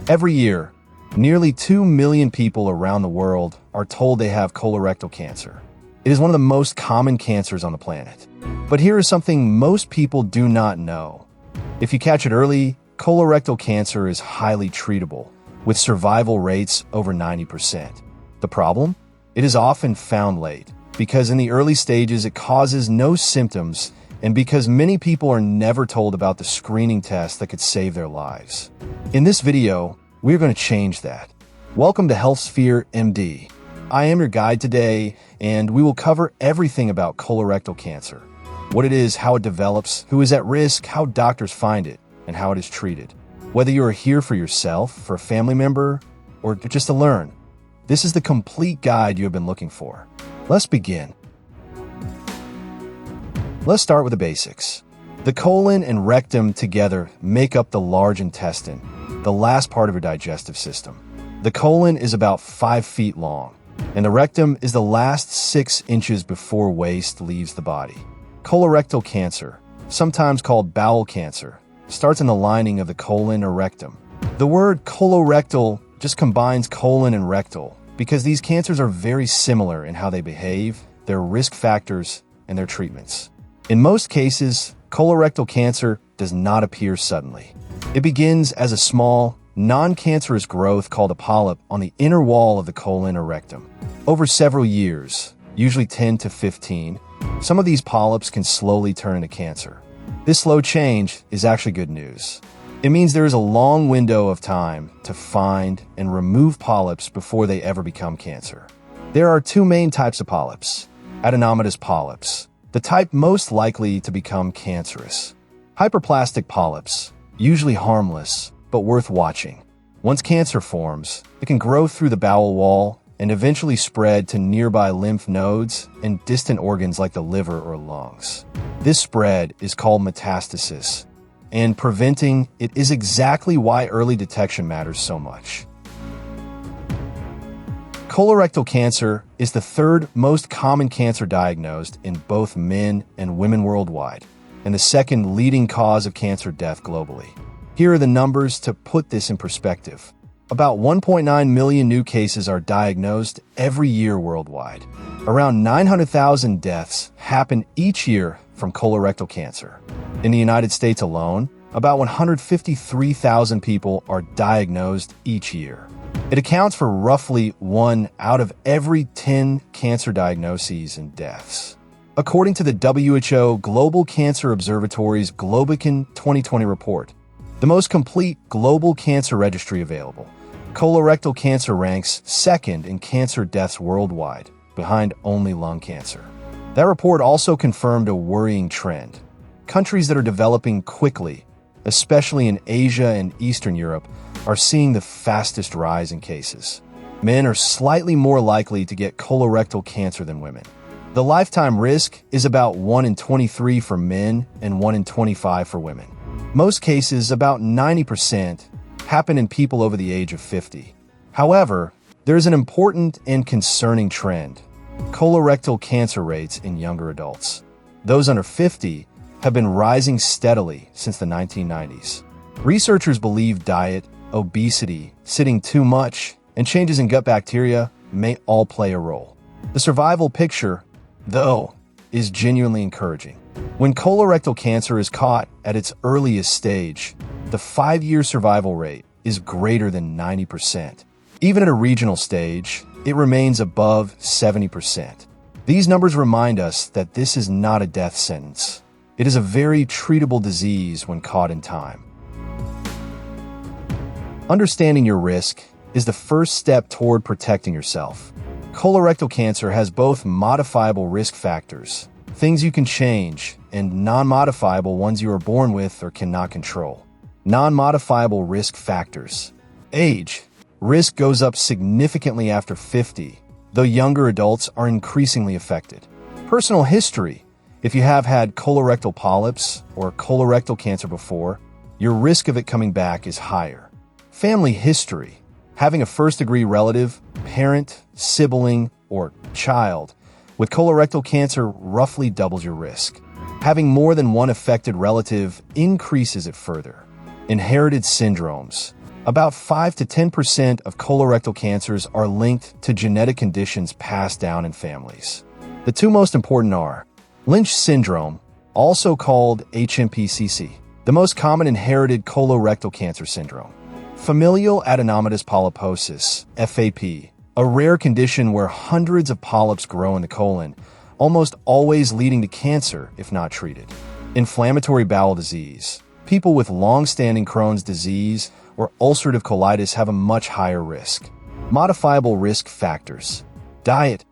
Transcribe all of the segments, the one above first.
Every year, nearly 2 million people around the world are told they have colorectal cancer. It is one of the most common cancers on the planet. But here is something most people do not know. If you catch it early, colorectal cancer is highly treatable, with survival rates over 90%. The problem? It is often found late, because in the early stages it causes no symptoms, and because many people are never told about the screening test that could save their lives. In this video, we're going to change that. Welcome to HealthSphere MD. I am your guide today, and we will cover everything about colorectal cancer. What it is, how it develops, who is at risk, how doctors find it, and how it is treated. Whether you are here for yourself, for a family member, or just to learn, this is the complete guide you have been looking for. Let's begin. Let's start with the basics. The colon and rectum together make up the large intestine, the last part of your digestive system. The colon is about 5 feet long, and the rectum is the last 6 inches before waste leaves the body. Colorectal cancer, sometimes called bowel cancer, starts in the lining of the colon or rectum. The word colorectal just combines colon and rectal because these cancers are very similar in how they behave, their risk factors, and their treatments. In most cases, colorectal cancer does not appear suddenly. It begins as a small, non-cancerous growth called a polyp on the inner wall of the colon or rectum. Over several years, usually 10 to 15, some of these polyps can slowly turn into cancer. This slow change is actually good news. It means there is a long window of time to find and remove polyps before they ever become cancer. There are 2 main types of polyps: adenomatous polyps, the type most likely to become cancerous. Hyperplastic polyps, usually harmless, but worth watching. Once cancer forms, it can grow through the bowel wall and eventually spread to nearby lymph nodes and distant organs like the liver or lungs. This spread is called metastasis, and preventing it is exactly why early detection matters so much. Colorectal cancer is the 3rd most common cancer diagnosed in both men and women worldwide, and the 2nd leading cause of cancer death globally. Here are the numbers to put this in perspective. About 1.9 million new cases are diagnosed every year worldwide. Around 900,000 deaths happen each year from colorectal cancer. In the United States alone, about 153,000 people are diagnosed each year. It accounts for roughly 1 out of every 10 cancer diagnoses and deaths. According to the WHO Global Cancer Observatory's Globocan 2020 report, the most complete global cancer registry available, colorectal cancer ranks 2nd in cancer deaths worldwide, behind only lung cancer. That report also confirmed a worrying trend. Countries that are developing quickly, especially in Asia and Eastern Europe, are seeing the fastest rise in cases. Men are slightly more likely to get colorectal cancer than women. The lifetime risk is about 1 in 23 for men and 1 in 25 for women. Most cases, about 90%, happen in people over the age of 50. However, there is an important and concerning trend: colorectal cancer rates in younger adults. Those under 50 have been rising steadily since the 1990s. Researchers believe diet, obesity, sitting too much, and changes in gut bacteria may all play a role. The survival picture, though, is genuinely encouraging. When colorectal cancer is caught at its earliest stage, the 5-year survival rate is greater than 90%. Even at a regional stage, it remains above 70%. These numbers remind us that this is not a death sentence. It is a very treatable disease when caught in time. Understanding your risk is the first step toward protecting yourself. Colorectal cancer has both modifiable risk factors, things you can change, and non-modifiable ones you are born with or cannot control. Non-modifiable risk factors. Age. Risk goes up significantly after 50, though younger adults are increasingly affected. Personal history. If you have had colorectal polyps or colorectal cancer before, your risk of it coming back is higher. Family history. Having a first-degree relative, parent, sibling, or child with colorectal cancer roughly doubles your risk. Having more than one affected relative increases it further. Inherited syndromes. About 5 to 10% of colorectal cancers are linked to genetic conditions passed down in families. The two most important are Lynch syndrome, also called HMPCC, the most common inherited colorectal cancer syndrome; familial adenomatous polyposis, FAP, a rare condition where hundreds of polyps grow in the colon, almost always leading to cancer if not treated; inflammatory bowel disease. People with long-standing Crohn's disease or ulcerative colitis have a much higher risk. Modifiable risk factors. Diet.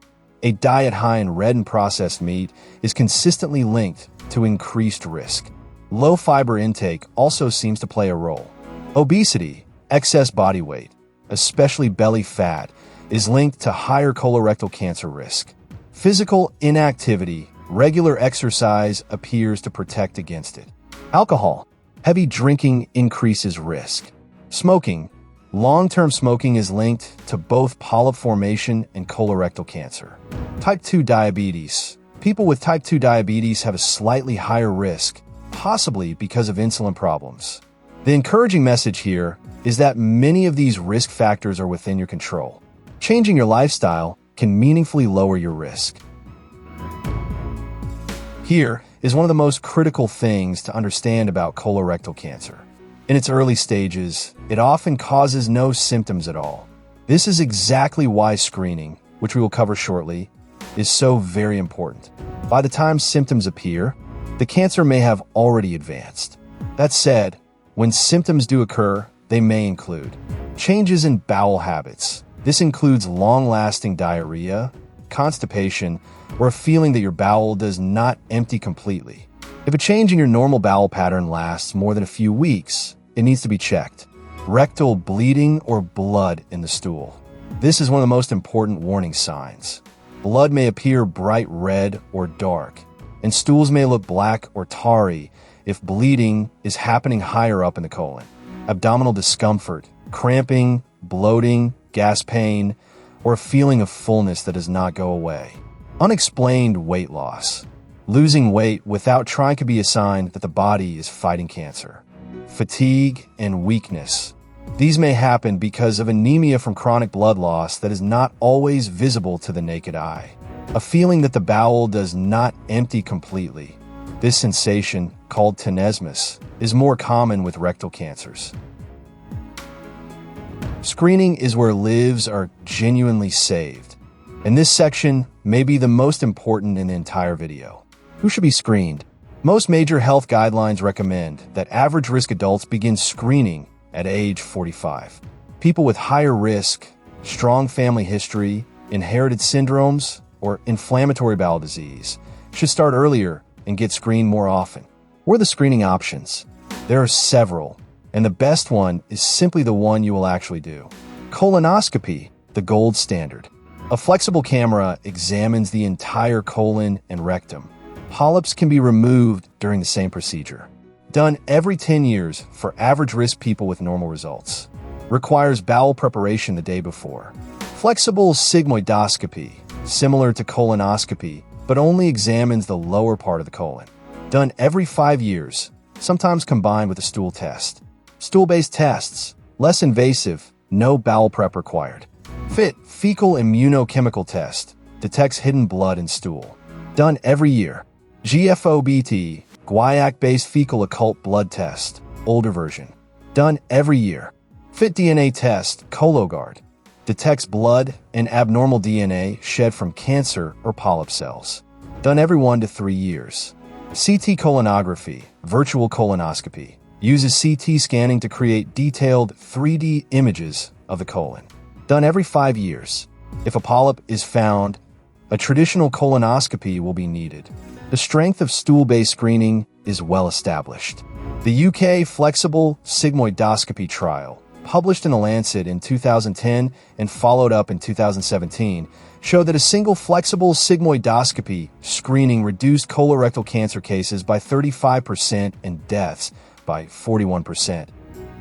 A diet high in red and processed meat is consistently linked to increased risk. Low fiber intake also seems to play a role. Obesity, excess body weight, especially belly fat, is linked to higher colorectal cancer risk. Physical inactivity, regular exercise appears to protect against it. Alcohol, heavy drinking increases risk. Smoking, long-term smoking is linked to both polyp formation and colorectal cancer. Type 2 diabetes. People with type 2 diabetes have a slightly higher risk, possibly because of insulin problems. The encouraging message here is that many of these risk factors are within your control. Changing your lifestyle can meaningfully lower your risk. Here is one of the most critical things to understand about colorectal cancer. In its early stages, it often causes no symptoms at all. This is exactly why screening, which we will cover shortly, is so very important. By the time symptoms appear, the cancer may have already advanced. That said, when symptoms do occur, they may include changes in bowel habits. This includes long-lasting diarrhea, constipation, or a feeling that your bowel does not empty completely. If a change in your normal bowel pattern lasts more than a few weeks, it needs to be checked. Rectal bleeding or blood in the stool. This is one of the most important warning signs. Blood may appear bright red or dark, and stools may look black or tarry if bleeding is happening higher up in the colon. Abdominal discomfort, cramping, bloating, gas pain, or a feeling of fullness that does not go away. Unexplained weight loss. Losing weight without trying could be a sign that the body is fighting cancer. Fatigue and weakness. These may happen because of anemia from chronic blood loss that is not always visible to the naked eye. A feeling that the bowel does not empty completely. This sensation, called tenesmus, is more common with rectal cancers. Screening is where lives are genuinely saved, and this section may be the most important in the entire video. Who should be screened? Most major health guidelines recommend that average-risk adults begin screening at age 45. People with higher risk, strong family history, inherited syndromes, or inflammatory bowel disease should start earlier and get screened more often. What are the screening options? There are several, and the best one is simply the one you will actually do. Colonoscopy, the gold standard. A flexible camera examines the entire colon and rectum. Polyps can be removed during the same procedure. Done every 10 years for average-risk people with normal results. Requires bowel preparation the day before. Flexible sigmoidoscopy, similar to colonoscopy, but only examines the lower part of the colon. Done every 5 years, sometimes combined with a stool test. Stool-based tests, less invasive, no bowel prep required. FIT, fecal immunochemical test, detects hidden blood in stool. Done every year. GFOBT, guaiac-based fecal occult blood test, older version. Done every year. FIT DNA test, Cologuard, detects blood and abnormal DNA shed from cancer or polyp cells. Done every 1 to 3 years. CT colonography, virtual colonoscopy, uses CT scanning to create detailed 3D images of the colon. Done every 5 years. If a polyp is found, a traditional colonoscopy will be needed. The strength of stool-based screening is well established. The UK flexible sigmoidoscopy trial, published in The Lancet in 2010 and followed up in 2017, showed that a single flexible sigmoidoscopy screening reduced colorectal cancer cases by 35% and deaths by 41%.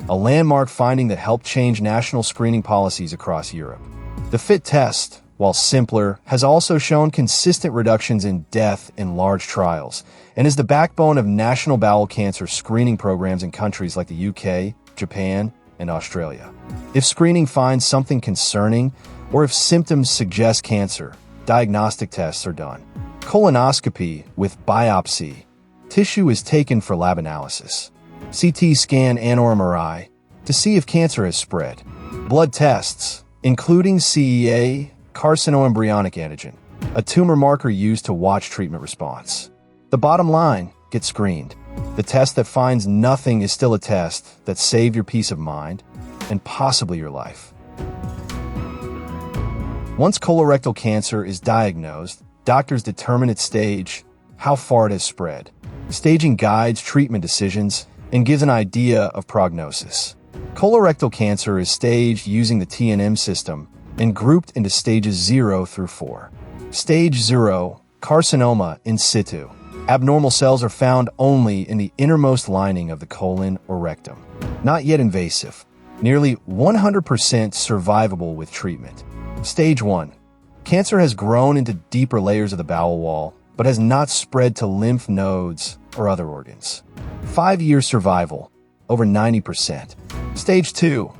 A landmark finding that helped change national screening policies across Europe. The FIT test, while simpler, has also shown consistent reductions in death in large trials and is the backbone of national bowel cancer screening programs in countries like the UK, Japan, and Australia. If screening finds something concerning, or if symptoms suggest cancer, diagnostic tests are done. Colonoscopy with biopsy. Tissue is taken for lab analysis. CT scan and/or MRI to see if cancer has spread. Blood tests, including CEA, carcinoembryonic antigen, a tumor marker used to watch treatment response. The bottom line, get screened. The test that finds nothing is still a test that saves your peace of mind and possibly your life. Once colorectal cancer is diagnosed, doctors determine its stage, how far it has spread. Staging guides treatment decisions and gives an idea of prognosis. Colorectal cancer is staged using the TNM system and grouped into stages 0 through 4. Stage 0, carcinoma in situ. Abnormal cells are found only in the innermost lining of the colon or rectum. Not yet invasive. Nearly 100% survivable with treatment. Stage 1. Cancer has grown into deeper layers of the bowel wall, but has not spread to lymph nodes or other organs. 5-year survival, over 90%. Stage 2.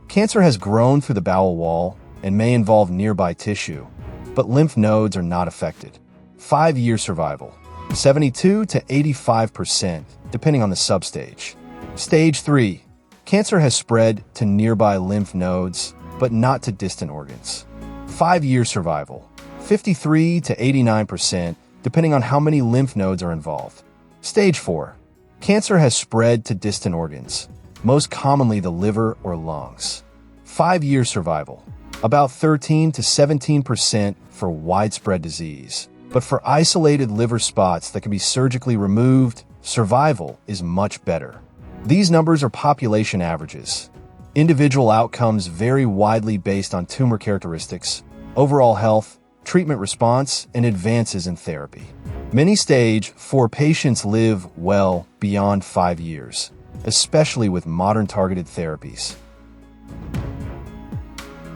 Cancer has grown through the bowel wall and may involve nearby tissue, but lymph nodes are not affected. 5-year survival, 72 to 85%, depending on the substage. Stage 3. Cancer has spread to nearby lymph nodes, but not to distant organs. 5-year survival, 53 to 89%, depending on how many lymph nodes are involved. Stage 4. Cancer has spread to distant organs, most commonly the liver or lungs. 5-year survival, about 13 to 17% for widespread disease. But for isolated liver spots that can be surgically removed, survival is much better. These numbers are population averages. Individual outcomes vary widely based on tumor characteristics, overall health, treatment response, and advances in therapy. Many stage 4 patients live well beyond 5 years, especially with modern targeted therapies.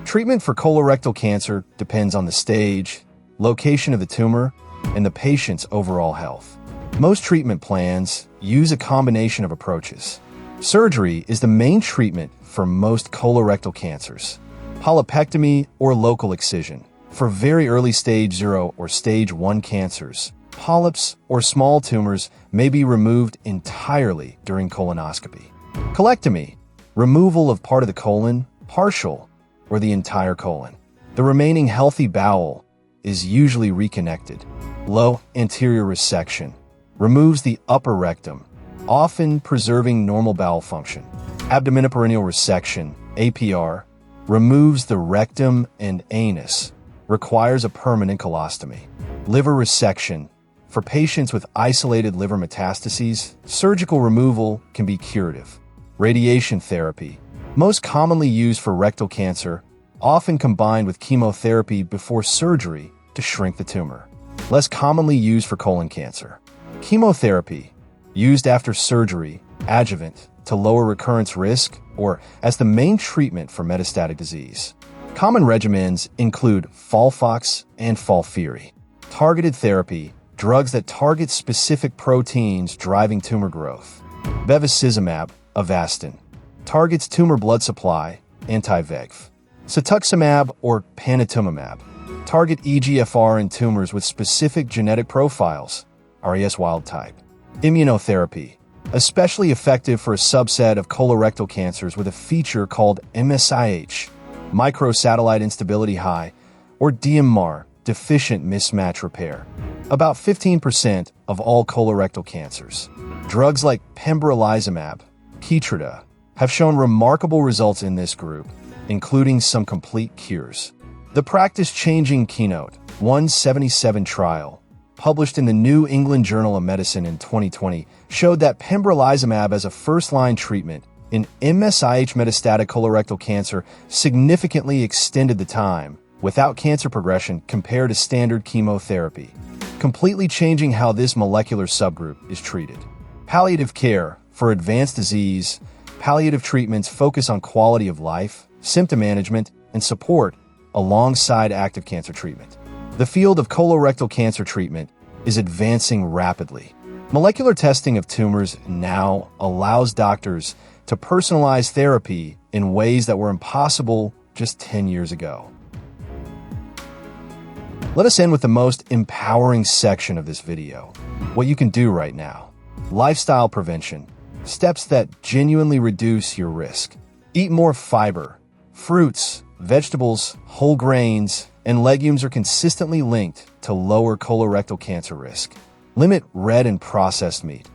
Treatment for colorectal cancer depends on the stage, location of the tumor, and the patient's overall health. Most treatment plans use a combination of approaches. Surgery is the main treatment for most colorectal cancers. Polypectomy or local excision. For very early stage 0 or stage 1 cancers, polyps or small tumors may be removed entirely during colonoscopy. Colectomy, removal of part of the colon, partial, or the entire colon. The remaining healthy bowel is usually reconnected. Low anterior resection removes the upper rectum, often preserving normal bowel function. Abdominoperineal resection, APR, removes the rectum and anus, requires a permanent colostomy. Liver resection, for patients with isolated liver metastases, surgical removal can be curative. Radiation therapy, most commonly used for rectal cancer, often combined with chemotherapy before surgery to shrink the tumor. Less commonly used for colon cancer. Chemotherapy, used after surgery, adjuvant, to lower recurrence risk, or as the main treatment for metastatic disease. Common regimens include FOLFOX and FOLFIRI. Targeted therapy, drugs that target specific proteins driving tumor growth. Bevacizumab, Avastin, targets tumor blood supply, anti-VEGF. Cetuximab or panitumumab, target EGFR in tumors with specific genetic profiles, RAS wild type. Immunotherapy, especially effective for a subset of colorectal cancers with a feature called MSI-H, microsatellite instability high, or DMAR, deficient mismatch repair. About 15% of all colorectal cancers. Drugs like pembrolizumab, Keytruda, have shown remarkable results in this group, including some complete cures. The practice-changing Keynote 177 trial, published in the New England Journal of Medicine in 2020, showed that pembrolizumab as a first-line treatment in MSI-H metastatic colorectal cancer significantly extended the time without cancer progression compared to standard chemotherapy, completely changing how this molecular subgroup is treated. Palliative care for advanced disease. Palliative treatments focus on quality of life, symptom management, and support alongside active cancer treatment. The field of colorectal cancer treatment is advancing rapidly. Molecular testing of tumors now allows doctors to personalize therapy in ways that were impossible just 10 years ago. Let us end with the most empowering section of this video. What you can do right now. Lifestyle prevention. Steps that genuinely reduce your risk. Eat more fiber. Fruits, vegetables, whole grains, and legumes are consistently linked to lower colorectal cancer risk. Limit red and processed meat.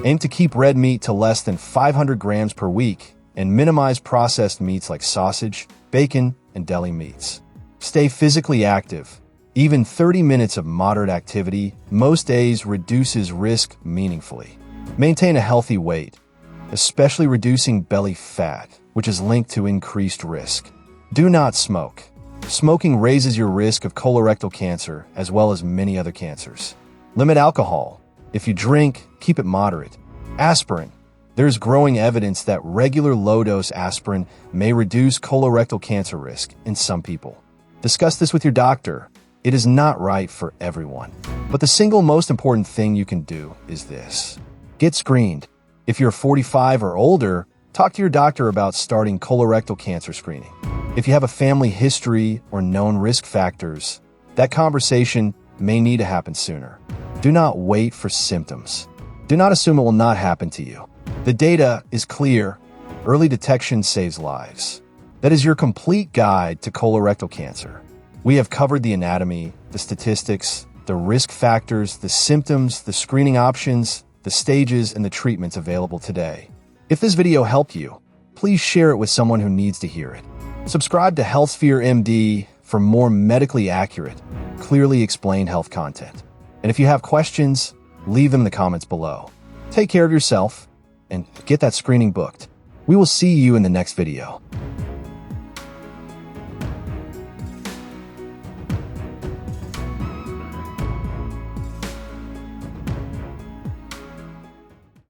Aim to keep red meat to less than 500 grams per week and minimize processed meats like sausage, bacon, and deli meats. Stay physically active. Even 30 minutes of moderate activity most days reduces risk meaningfully. Maintain a healthy weight, especially reducing belly fat, which is linked to increased risk. Do not smoke. Smoking raises your risk of colorectal cancer as well as many other cancers. Limit alcohol. If you drink, keep it moderate. Aspirin. There's growing evidence that regular low-dose aspirin may reduce colorectal cancer risk in some people. Discuss this with your doctor. It is not right for everyone. But the single most important thing you can do is this. Get screened. If you're 45 or older, talk to your doctor about starting colorectal cancer screening. If you have a family history or known risk factors, that conversation may need to happen sooner. Do not wait for symptoms. Do not assume it will not happen to you. The data is clear. Early detection saves lives. That is your complete guide to colorectal cancer. We have covered the anatomy, the statistics, the risk factors, the symptoms, the screening options, the stages, and the treatments available today. If this video helped you, please share it with someone who needs to hear it. Subscribe to HealthSphere MD for more medically accurate, clearly explained health content. And if you have questions, leave them in the comments below. Take care of yourself and get that screening booked. We will see you in the next video.